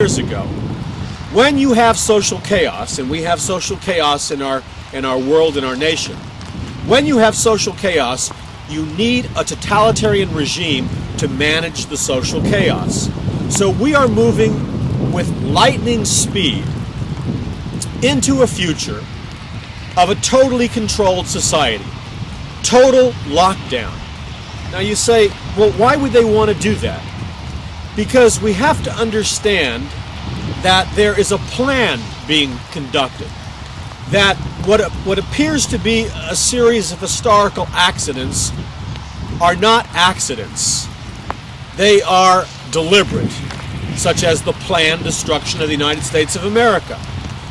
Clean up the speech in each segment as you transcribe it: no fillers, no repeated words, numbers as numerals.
years ago. When you have social chaos, and we have social chaos in our world, in our nation, when you have social chaos, you need a totalitarian regime to manage the social chaos. So we are moving with lightning speed into a future of a totally controlled society. Total lockdown. Now you say, well, why would they want to do that? Because we have to understand that there is a plan being conducted. That what appears to be a series of historical accidents are not accidents. They are deliberate, such as the planned destruction of the United States of America,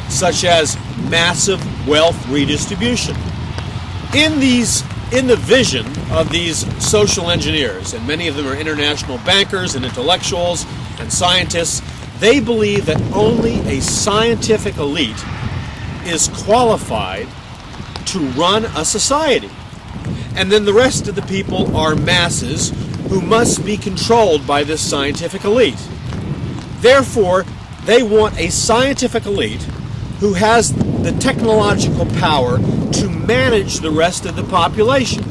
such as massive wealth redistribution. In the vision of these social engineers, and many of them are international bankers and intellectuals and scientists, they believe that only a scientific elite is qualified to run a society. And then the rest of the people are masses who must be controlled by this scientific elite. Therefore, they want a scientific elite who has the technological power to manage the rest of the population.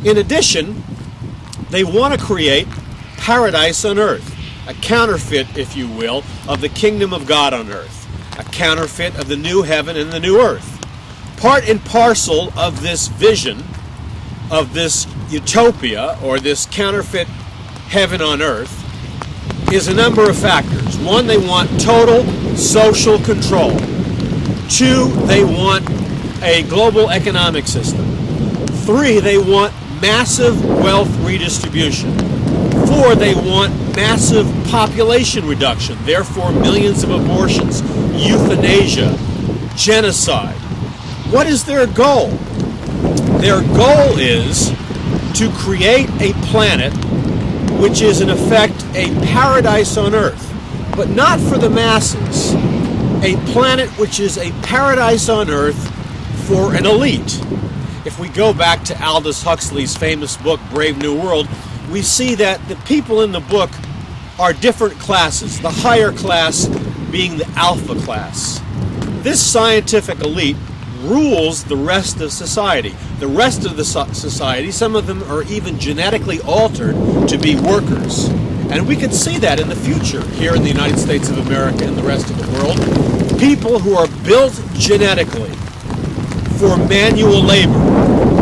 In addition, they want to create paradise on earth, a counterfeit, if you will, of the kingdom of God on earth, a counterfeit of the new heaven and the new earth. Part and parcel of this vision, of this utopia, or this counterfeit heaven on earth, is a number of factors. One, they want total social control. Two, they want a global economic system. Three, they want massive wealth redistribution. Four, they want massive population reduction, therefore millions of abortions, euthanasia, genocide. What is their goal? Their goal is to create a planet which is in effect a paradise on earth, but not for the masses. A planet which is a paradise on earth for an elite. If we go back to Aldous Huxley's famous book, Brave New World, we see that the people in the book are different classes, the higher class being the alpha class. This scientific elite rules the rest of society. The rest of the society, some of them are even genetically altered to be workers. And we could see that in the future here in the United States of America and the rest of the world. People who are built genetically for manual labor.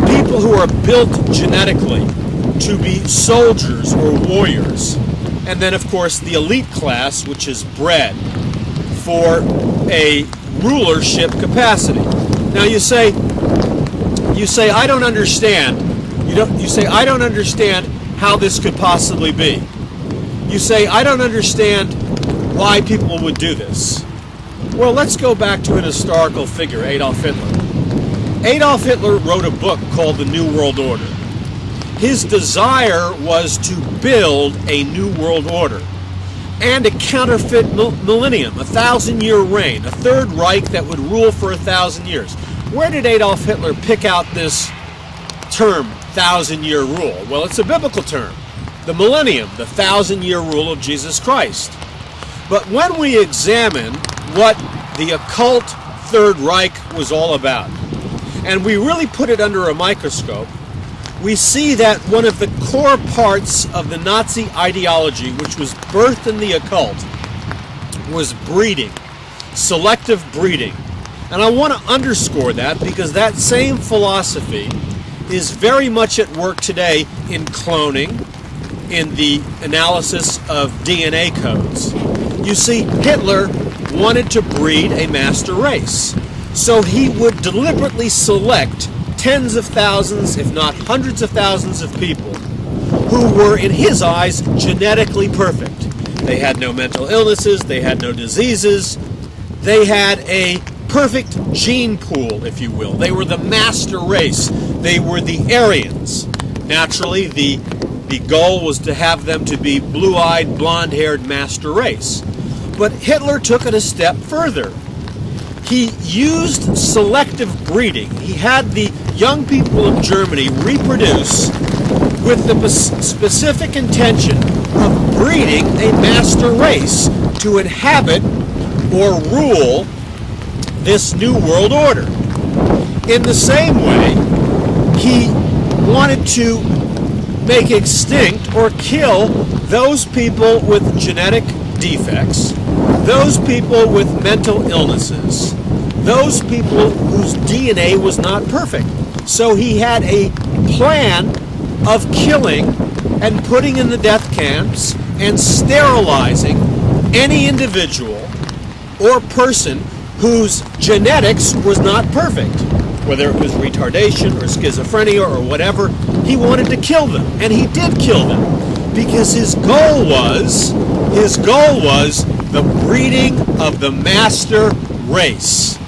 People who are built genetically to be soldiers or warriors. And then, of course, the elite class, which is bred for a rulership capacity. Now you say, I don't understand. You say, I don't understand how this could possibly be. You say, I don't understand why people would do this. Well, let's go back to an historical figure, Adolf Hitler. Adolf Hitler wrote a book called The New World Order. His desire was to build a new world order and a counterfeit millennium, a 1,000-year reign, a Third Reich that would rule for 1,000 years. Where did Adolf Hitler pick out this term, 1,000-year rule? Well, it's a biblical term. The millennium, the 1,000-year rule of Jesus Christ. But when we examine what the occult Third Reich was all about, and we really put it under a microscope, we see that one of the core parts of the Nazi ideology, which was birthed in the occult, was breeding, selective breeding. And I want to underscore that because that same philosophy is very much at work today in cloning, in the analysis of DNA codes. You see, Hitler wanted to breed a master race. So he would deliberately select tens of thousands, if not hundreds of thousands of people who were, in his eyes, genetically perfect. They had no mental illnesses, they had no diseases, they had a perfect gene pool, if you will. They were the master race. They were the Aryans. Naturally, the goal was to have them to be blue-eyed, blonde-haired master race. But Hitler took it a step further. He used selective breeding. He had the young people of Germany reproduce with the specific intention of breeding a master race to inhabit or rule this new world order. In the same way, he wanted to make extinct or kill those people with genetic defects, those people with mental illnesses, those people whose DNA was not perfect. So he had a plan of killing and putting in the death camps and sterilizing any individual or person whose genetics was not perfect. Whether it was retardation or schizophrenia or whatever, he wanted to kill them, and he did kill them, because his goal was the breeding of the master race.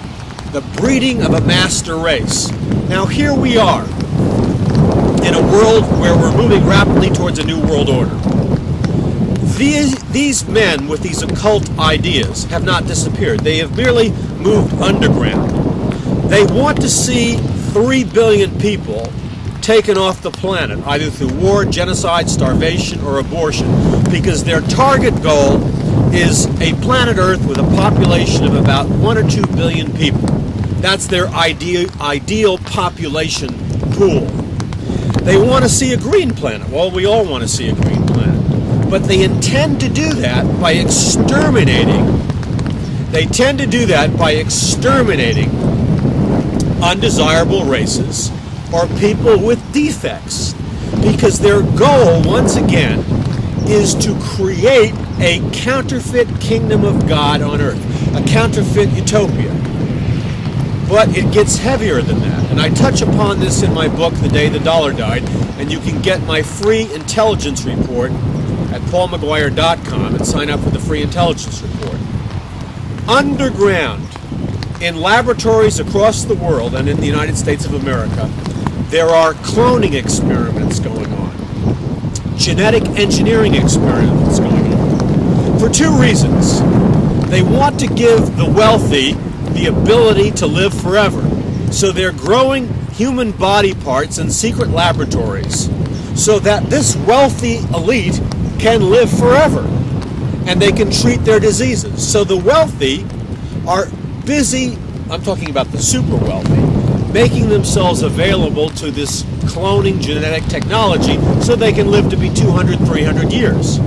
The breeding of a master race. Now here we are, in a world where we're moving rapidly towards a new world order. These men with these occult ideas have not disappeared. They have merely moved underground. They want to see 3 billion people taken off the planet, either through war, genocide, starvation, or abortion, because their target goal is a planet Earth with a population of about 1 or 2 billion people. That's their ideal population pool. They want to see a green planet. Well, we all want to see a green planet. But they intend to do that by exterminating. They tend to do that by exterminating undesirable races or people with defects, because their goal, once again, is to create a counterfeit kingdom of God on earth, a counterfeit utopia. But it gets heavier than that, and I touch upon this in my book, The Day the Dollar Died, and you can get my free intelligence report at paulmcguire.com and sign up for the free intelligence report. Underground, in laboratories across the world and in the United States of America, there are cloning experiments going on, genetic engineering experiments going on, for 2 reasons. They want to give the wealthy the ability to live forever. So they're growing human body parts in secret laboratories so that this wealthy elite can live forever and they can treat their diseases. So the wealthy are busy, I'm talking about the super wealthy, making themselves available to this cloning genetic technology so they can live to be 200, 300 years.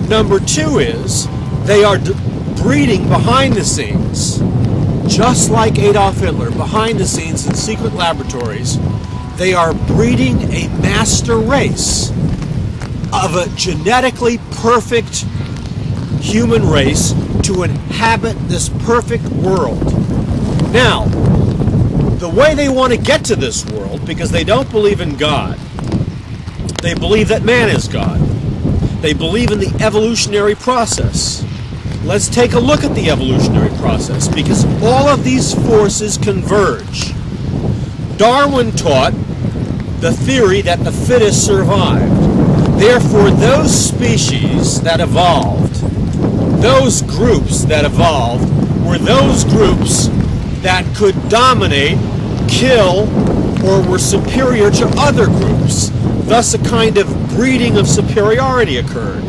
Number 2 is they are breeding behind the scenes, just like Adolf Hitler, behind the scenes in secret laboratories. They are breeding a master race of a genetically perfect human race to inhabit this perfect world. Now, the way they want to get to this world, because they don't believe in God, they believe that man is God. They believe in the evolutionary process. Let's take a look at the evolutionary process, because all of these forces converge. Darwin taught the theory that the fittest survived. Therefore, those species that evolved, those groups that evolved, were those groups that could dominate, kill, or were superior to other groups. Thus, a kind of breeding of superiority occurred.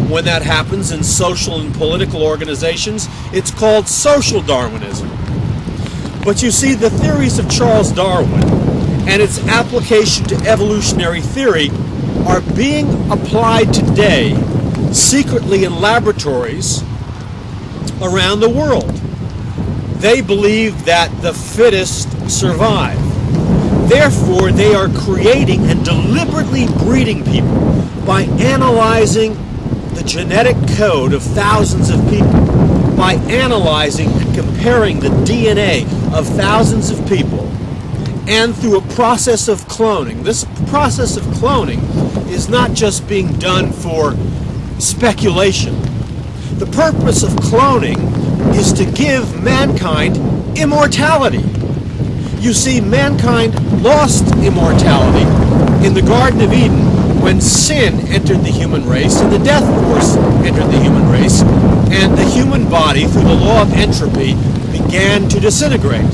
When that happens in social and political organizations, it's called social Darwinism. But you see, the theories of Charles Darwin and its application to evolutionary theory are being applied today secretly in laboratories around the world. They believe that the fittest survive. Therefore, they are creating and deliberately breeding people by analyzing the genetic code of thousands of people, by analyzing and comparing the DNA of thousands of people, and through a process of cloning. This process of cloning is not just being done for speculation. The purpose of cloning is to give mankind immortality. You see, mankind lost immortality in the Garden of Eden when sin entered the human race and the death force entered the human race, and the human body, through the law of entropy, began to disintegrate.